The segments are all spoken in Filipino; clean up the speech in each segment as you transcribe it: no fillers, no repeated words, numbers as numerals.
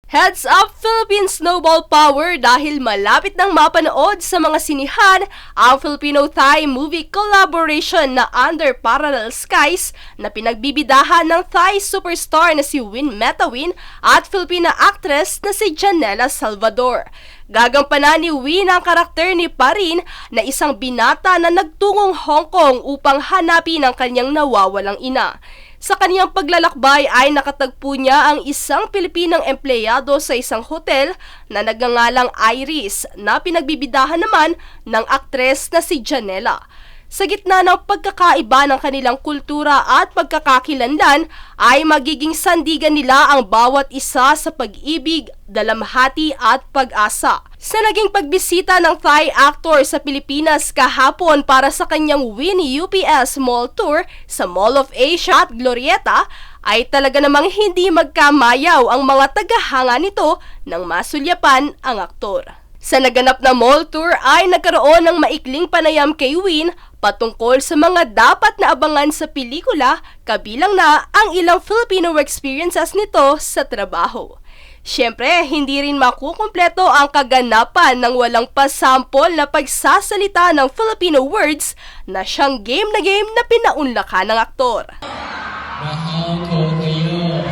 Heads up Philippine Snowball Power dahil malapit nang mapanood sa mga sinihan ang Filipino-Thai movie collaboration na Under Parallel Skies na pinagbibidahan ng Thai superstar na si Win Metawin at Filipina actress na si Janela Salvador. Gagampanan ni Win ang karakter ni Parin na isang binata na nagtungong Hong Kong upang hanapin ang kanyang nawawalang ina. Sa kaniyang paglalakbay ay nakatagpo niya ang isang Pilipinang empleyado sa isang hotel na nagngangalang Iris na pinagbibidahan naman ng aktres na si Janela. Sa gitna ng pagkakaiba ng kanilang kultura at pagkakakilanlan ay magiging sandigan nila ang bawat isa sa pag-ibig, dalamhati at pag-asa. Sa naging pagbisita ng Thai actor sa Pilipinas kahapon para sa kanyang Win UPS Mall Tour sa Mall of Asia at Glorieta, ay talaga namang hindi magkamayaw ang mga tagahanga nito nang masulyapan ang aktor. Sa naganap na mall tour ay nagkaroon ng maikling panayam kay Win patungkol sa mga dapat na abangan sa pelikula, kabilang na ang ilang Filipino experiences nito sa trabaho. Siyempre, hindi rin makukumpleto ang kaganapan ng walang pasampol na pagsasalita ng Filipino words na siyang game na pinaunlakan ng aktor. Mahal ko kayo.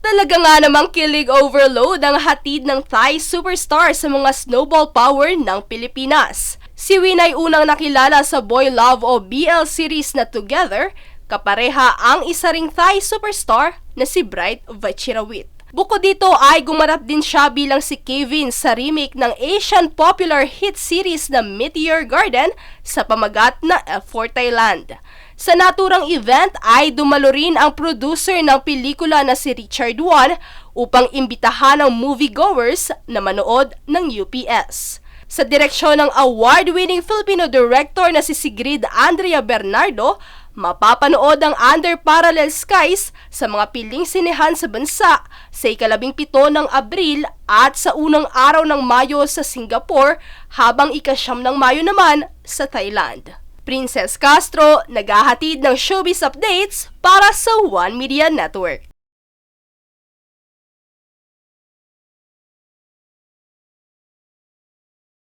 Talaga nga namang kilig overload ang hatid ng Thai superstar sa mga snowball power ng Pilipinas. Si Win ay unang nakilala sa Boy Love o BL series na Together, kapareha ang isa ring Thai superstar na si Bright Vachirawit. Bukod dito ay gumarap din siya bilang si Kevin sa remake ng Asian popular hit series na Meteor Garden sa pamagat na F4 Thailand. Sa naturang event ay dumalo rin ang producer ng pelikula na si Richard Won upang imbitahan ang moviegoers na manood ng UPS. Sa direksyon ng award-winning Filipino director na si Sigrid Andrea Bernardo, mapapanood ang Under Parallel Skies sa mga piling sinehan sa bansa sa 17 ng Abril at sa unang araw ng Mayo sa Singapore habang 9 ng Mayo naman sa Thailand. Princess Castro, naghahatid ng showbiz updates para sa One Media Network.